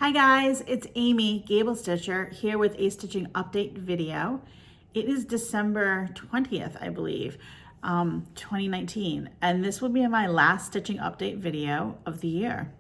Hi guys, it's Amy Gable Stitcher here with a stitching update video. It is December 20th, I believe, 2019, and this will be my last stitching update video of the year.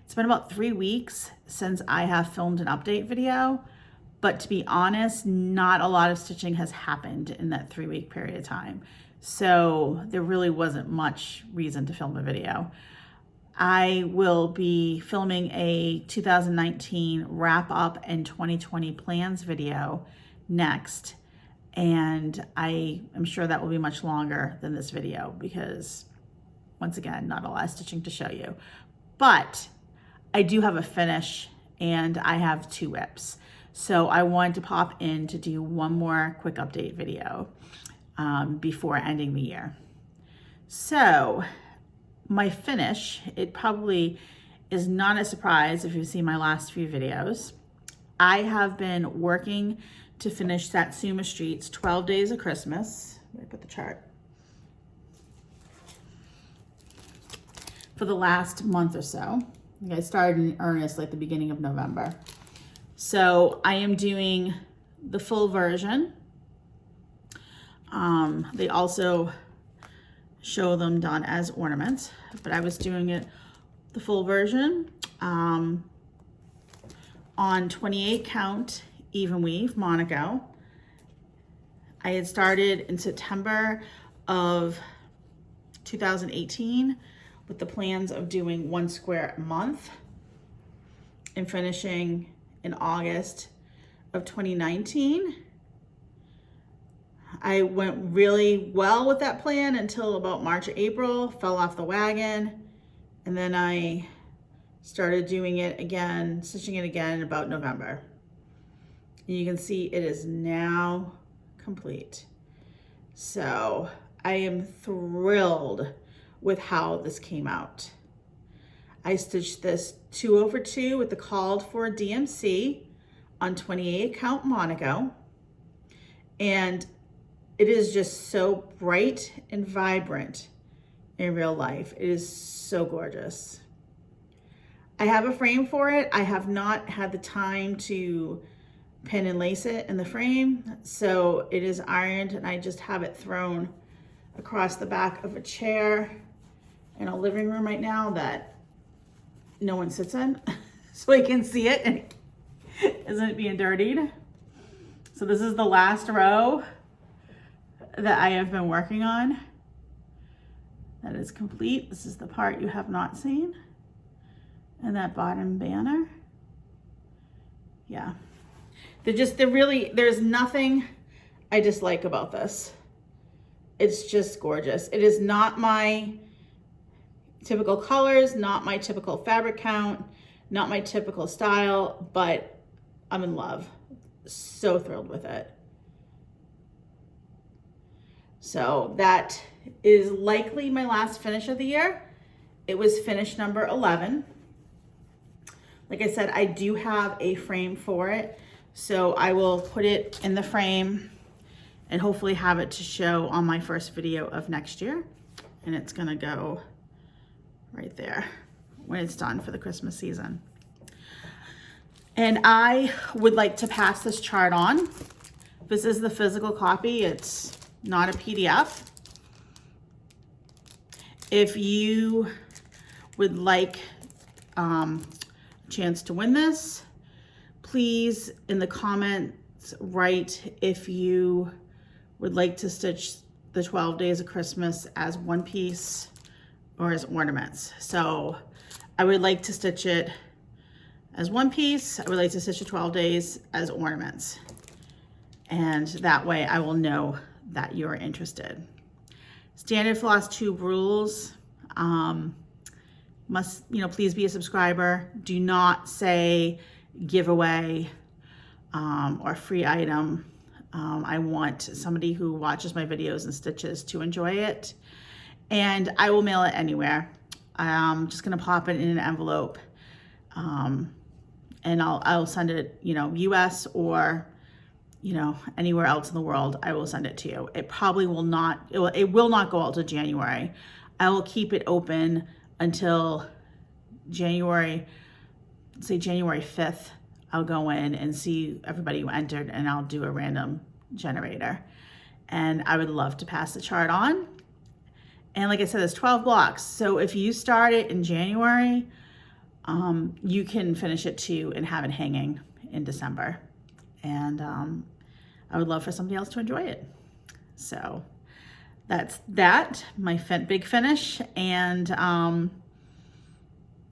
It's been about 3 weeks since I have filmed an update video, but to be honest, not a lot of stitching has happened in that 3-week period of time. So there really wasn't much reason to film a video. I will be filming a 2019 wrap up and 2020 plans video next. And I am sure that will be much longer than this video because, once again, not a lot of stitching to show you. But I do have a finish and I have 2 whips. So I wanted to pop in to do one more quick update video before ending the year. So my finish, it probably is not a surprise if you've seen my last few videos. I have been working to finish Satsuma Street's 12 Days of Christmas. Let me put the chart. For the last month or so. I started in earnest like the beginning of November. So I am doing the full version. They also show them done as ornaments, but I was doing it the full version on 28 count even weave Monaco. I had started in September of 2018 with the plans of doing 1 square a month and finishing in August of 2019. I went really well with that plan until about March or April, fell off the wagon, and then I started doing it again, stitching it again in about November. And you can see it is now complete. So I am thrilled with how this came out. I stitched this 2 over 2 with the called for DMC on 28 count Monaco, and it is just so bright and vibrant in real life. It is so gorgeous. I have a frame for it. I have not had the time to pin and lace it in the frame, so it is ironed and I just have it thrown across the back of a chair in a living room right now that no one sits in so I can see it and isn't it being dirtied. So this is the last row that I have been working on. That is complete. This is the part you have not seen. And that bottom banner. Yeah. There's nothing I dislike about this. It's just gorgeous. It is not my typical colors, not my typical fabric count, not my typical style, but I'm in love. So thrilled with it. So that is likely my last finish of the year. It was finish number 11. Like I said, I do have a frame for it. So I will put it in the frame and hopefully have it to show on my first video of next year. And it's gonna go right there when it's done for the Christmas season. And I would like to pass this chart on. This is the physical copy. It's not a PDF. If you would like a chance to win this, please in the comments write if you would like to stitch the 12 Days of Christmas as one piece or as ornaments. So I would like to stitch it as one piece. I would like to stitch the 12 days as ornaments. And that way I will know that you're interested. Standard Flosstube rules. Please be a subscriber. Do not say giveaway or free item. I want somebody who watches my videos and stitches to enjoy it. And I will mail it anywhere. I'm just gonna pop it in an envelope. And I'll send it, US or anywhere else in the world. I will send it to you. It probably will not, it will not go out to January. I will keep it open until January say January 5th, I'll go in and see everybody who entered, and I'll do a random generator. And I would love to pass the chart on. And like I said, there's 12 blocks. So if you start it in January, you can finish it too and have it hanging in December. And I would love for somebody else to enjoy it. So that's that, my big finish. And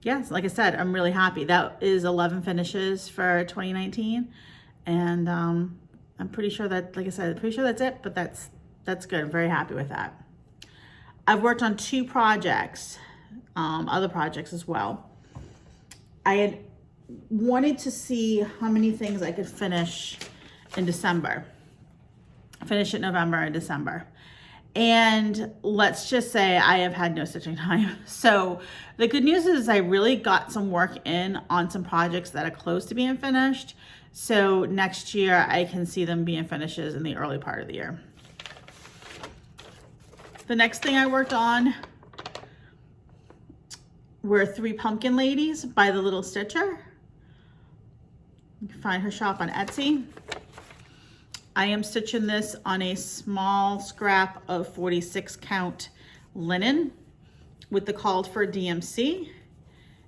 yes, like I said, I'm really happy. That is 11 finishes for 2019. And I'm pretty sure that, like I said, I'm pretty sure that's it, but that's good. I'm very happy with that. I've worked on 2 projects, other projects as well. I had wanted to see how many things I could finish in December. Finish it November and December. And let's just say I have had no stitching time. So the good news is I really got some work in on some projects that are close to being finished. So next year I can see them being finishes in the early part of the year. The next thing I worked on were 3 pumpkin ladies by the Little Stitcher. You can find her shop on Etsy. I am stitching this on a small scrap of 46 count linen with the called for DMC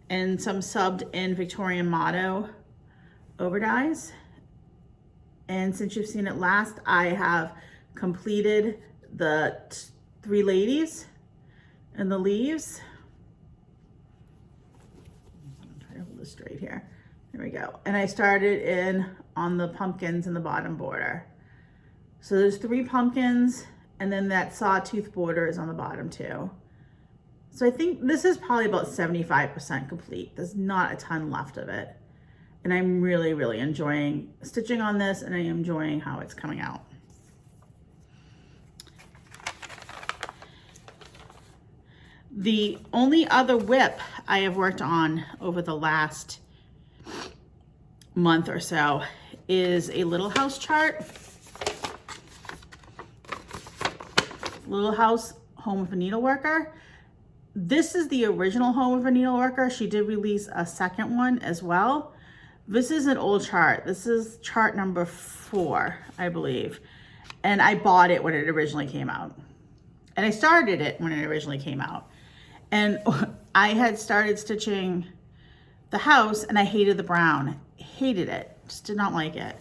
and some subbed in Victorian motto overdyes. And since you've seen it last, I have completed the 3 ladies and the leaves. I'm trying to hold this straight here. There we go. And I started in on the pumpkins in the bottom border. So there's 3 pumpkins, and then that sawtooth border is on the bottom too. So I think this is probably about 75% complete. There's not a ton left of it. And I'm really, really enjoying stitching on this, and I am enjoying how it's coming out. The only other whip I have worked on over the last month or so is a Little House chart. Little House, Home of a Needleworker. This is the original Home of a Needleworker. She did release a second one as well. This is an old chart. This is chart number 4, I believe. And I bought it when it originally came out. And I started it when it originally came out. And I had started stitching the house and I hated the brown. Hated it, just did not like it.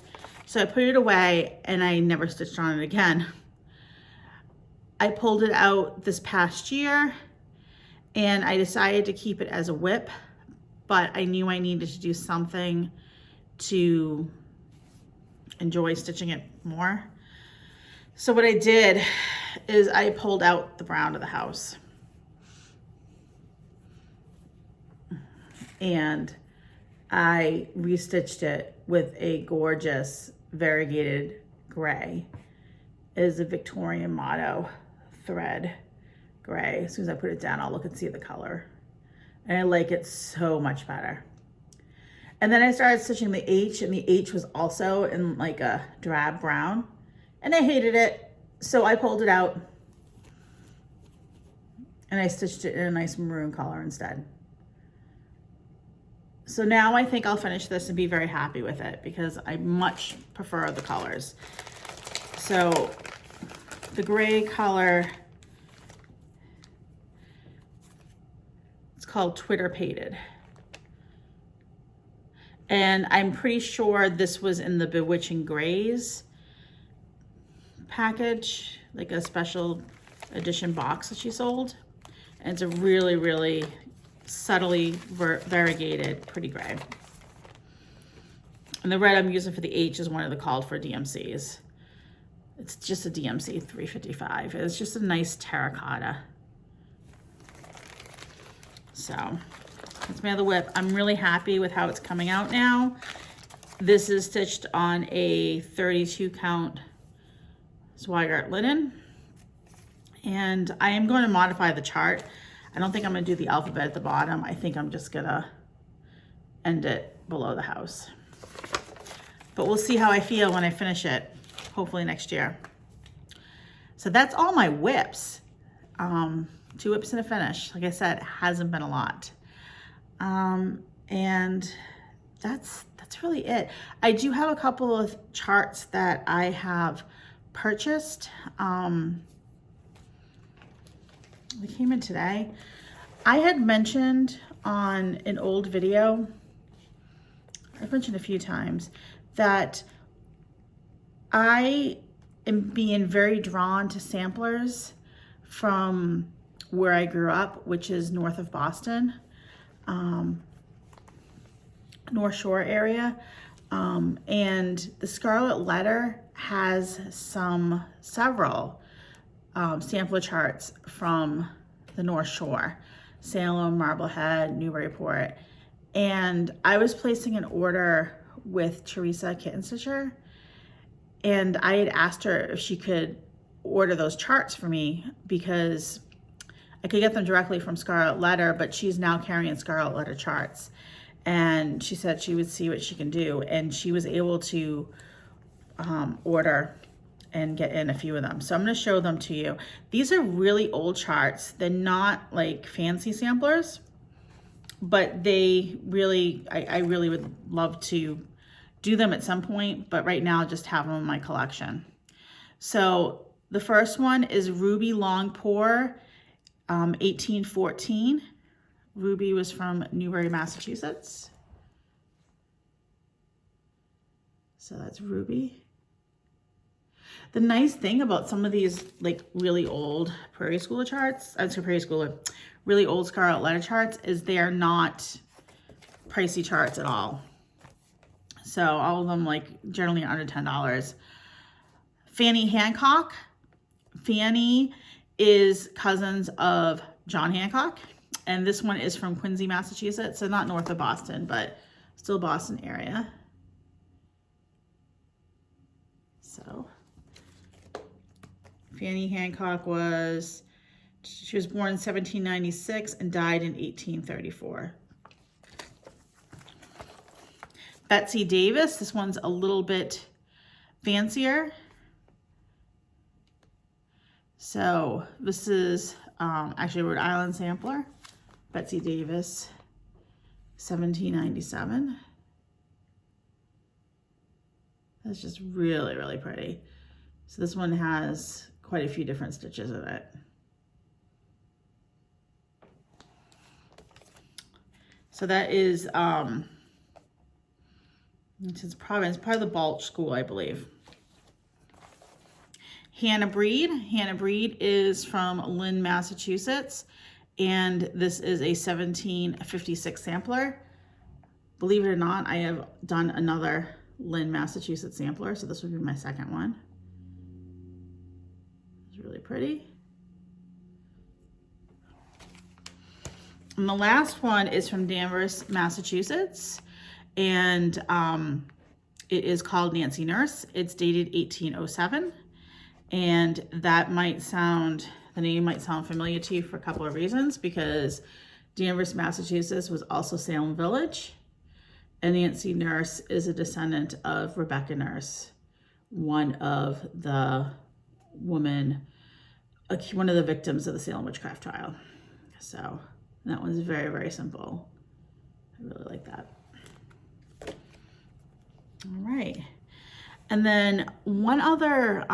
So I put it away and I never stitched on it again. I pulled it out this past year and I decided to keep it as a whip, but I knew I needed to do something to enjoy stitching it more. So what I did is I pulled out the brown of the house. And I restitched it with a gorgeous variegated gray. It is a Victorian motto thread gray. As soon as I put it down, I'll look and see the color. And I like it so much better. And then I started stitching the H, and the H was also in like a drab brown. And I hated it, so I pulled it out. And I stitched it in a nice maroon color instead. So now I think I'll finish this and be very happy with it because I much prefer the colors. So the gray color, it's called Twitter Pated. And I'm pretty sure this was in the Bewitching Grays package, like a special edition box that she sold. And it's a really, really subtly variegated, pretty gray. And the red I'm using for the H is one of the called for DMCs. It's just a DMC 355. It's just a nice terracotta. So that's my other whip. I'm really happy with how it's coming out now. This is stitched on a 32 count Zweigart linen. And I am going to modify the chart. I don't think I'm gonna do the alphabet at the bottom. I think I'm just gonna end it below the house. But we'll see how I feel when I finish it, hopefully next year. So that's all my whips. 2 whips and a finish. Like I said, it hasn't been a lot. And that's really it. I do have a couple of charts that I have purchased. They came in today. I had mentioned on an old video, I've mentioned a few times, that I am being very drawn to samplers from where I grew up, which is north of Boston, North Shore area. And the Scarlet Letter has several sampler charts from the North Shore, Salem, Marblehead, Newburyport. And I was placing an order with Teresa Kitten Stitcher, and I had asked her if she could order those charts for me because I could get them directly from Scarlet Letter, but she's now carrying Scarlet Letter charts. And she said she would see what she can do. And she was able to order and get in a few of them. So I'm going to show them to you. These are really old charts. They're not like fancy samplers, but they really, I really would love to do them at some point, but right now I just have them in my collection. So the first one is Ruby Long Pour, 1814. Ruby was from Newbury, Massachusetts. So that's Ruby. The nice thing about some of these like really old Prairie Schooler charts, really old Scarlet Letter charts, is they are not pricey charts at all. So all of them like generally under $10. Fanny Hancock. Fanny is cousins of John Hancock. And this one is from Quincy, Massachusetts. So not north of Boston, but still Boston area. So Fanny Hancock she was born in 1796 and died in 1834. Betsy Davis, this one's a little bit fancier. So this is actually a Rhode Island sampler. Betsy Davis, 1797. That's just really, really pretty. So this one has quite a few different stitches in it. So that is, it's part of the Balch School, I believe. Hannah Breed. Hannah Breed is from Lynn, Massachusetts. And this is a 1756 sampler. Believe it or not, I have done another Lynn, Massachusetts sampler, so this would be my second one. It's really pretty. And the last one is from Danvers, Massachusetts, and it is called Nancy Nurse. It's dated 1807, and that might sound, the name might sound familiar to you for a couple of reasons, because Danvers, Massachusetts was also Salem Village, and Nancy Nurse is a descendant of Rebecca Nurse, one of the victims of the Salem witchcraft trial. So that one's very, very simple. I really like that. All right. And then one other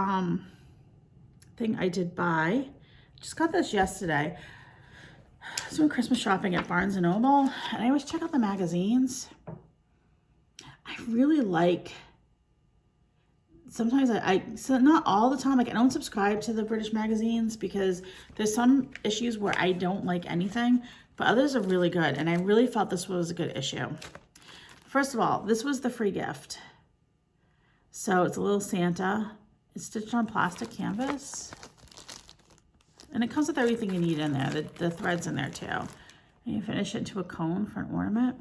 thing I did buy, just got this yesterday. I was doing Christmas shopping at Barnes & Noble, and I always check out the magazines. I really like, sometimes so not all the time, like I don't subscribe to the British magazines because there's some issues where I don't like anything, but others are really good, and I really felt this was a good issue. First of all, this was the free gift. So it's a little Santa. It's stitched on plastic canvas. And it comes with everything you need in there. The thread's in there too. And you finish it into a cone for an ornament.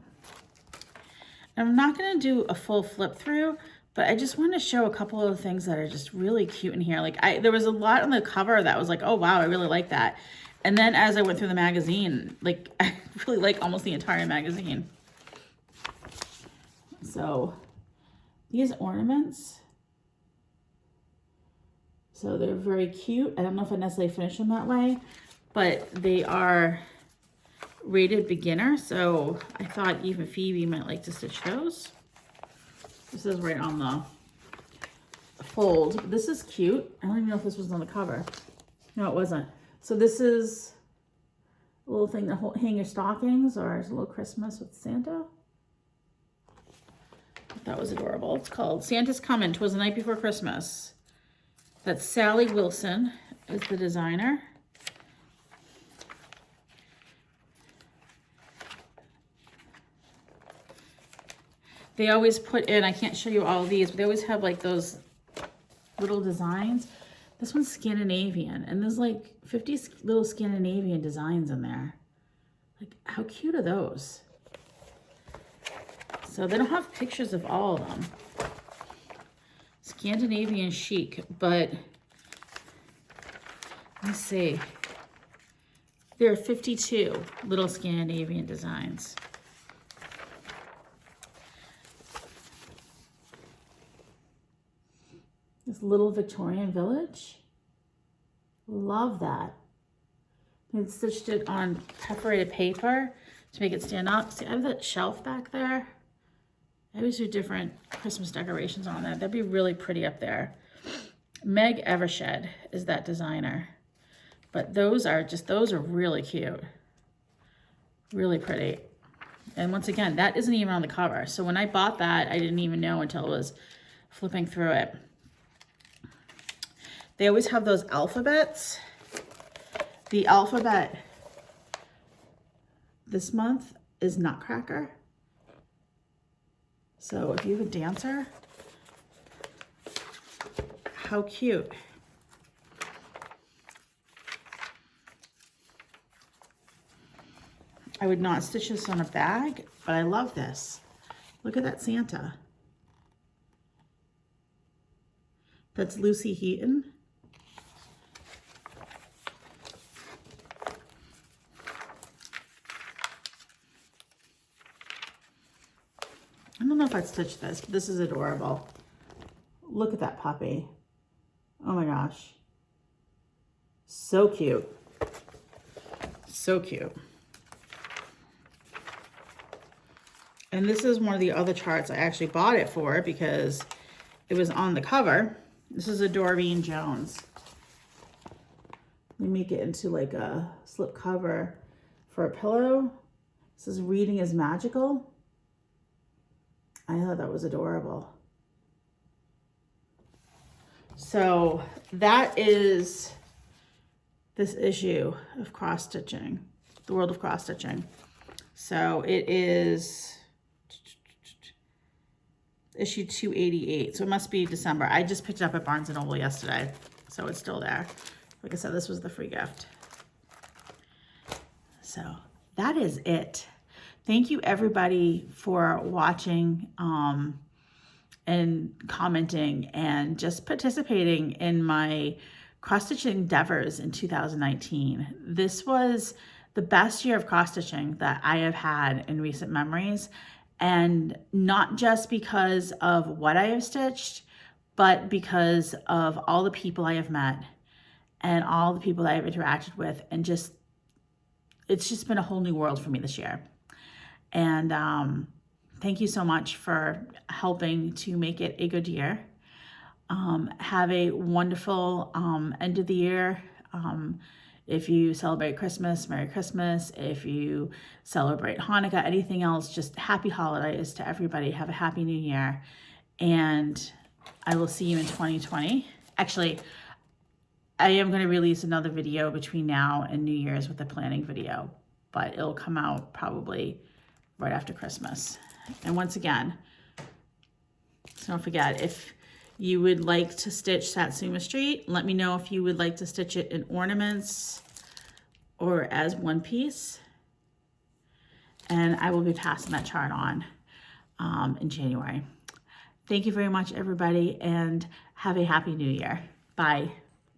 And I'm not gonna do a full flip through, but I just want to show a couple of things that are just really cute in here. Like there was a lot on the cover that was like, oh wow, I really like that. And then as I went through the magazine, like I really like almost the entire magazine. So these ornaments, so they're very cute. I don't know if I necessarily finish them that way, but they are rated beginner, so I thought even Phoebe might like to stitch those. This is right on the fold. This is cute. I don't even know if this was on the cover. No, it wasn't. So this is a little thing to hang your stockings, or it's a little Christmas with Santa. That was adorable. It's called Santa's Comin'. 'Twas the Night Before Christmas. That's Sally Wilson is the designer. They always put in, I can't show you all of these, but they always have like those little designs. This one's Scandinavian, and there's like 50 little Scandinavian designs in there. Like, how cute are those? So they don't have pictures of all of them. Scandinavian chic, but let's see. There are 52 little Scandinavian designs. This little Victorian village. Love that. I stitched it on perforated paper to make it stand up. See, I have that shelf back there. I always do different Christmas decorations on that. That'd be really pretty up there. Meg Evershed is that designer. But those are really cute. Really pretty. And once again, that isn't even on the cover. So when I bought that, I didn't even know until I was flipping through it. They always have those alphabets. The alphabet this month is Nutcracker. So if you have a dancer, how cute. I would not stitch this on a bag, but I love this. Look at that Santa. That's Lucy Heaton. I don't know if I'd stitch this, but this is adorable. Look at that puppy. Oh my gosh. So cute. So cute. And this is one of the other charts I actually bought it for because it was on the cover. This is a Doreen Jones. We make it into like a slip cover for a pillow. This is Reading is Magical. I thought that was adorable. So that is this issue of cross stitching, the world of cross stitching. So it is issue 288. So it must be December. I just picked it up at Barnes & Noble yesterday. So it's still there. Like I said, this was the free gift. So that is it. Thank you everybody for watching and commenting and just participating in my cross-stitching endeavors in 2019. This was the best year of cross-stitching that I have had in recent memories, and not just because of what I have stitched, but because of all the people I have met and all the people that I have interacted with, and just, it's just been a whole new world for me this year. And thank you so much for helping to make it a good year. Have a wonderful end of the year. If you celebrate Christmas, Merry Christmas. If you celebrate Hanukkah, anything else, just happy holidays to everybody. Have a happy new year. And I will see you in 2020. Actually, I am going to release another video between now and New Year's with a planning video, but it'll come out probably right after Christmas. And once again, so don't forget, if you would like to stitch Satsuma Street, let me know if you would like to stitch it in ornaments or as one piece. And I will be passing that chart on in January. Thank you very much, everybody, and have a happy new year. Bye.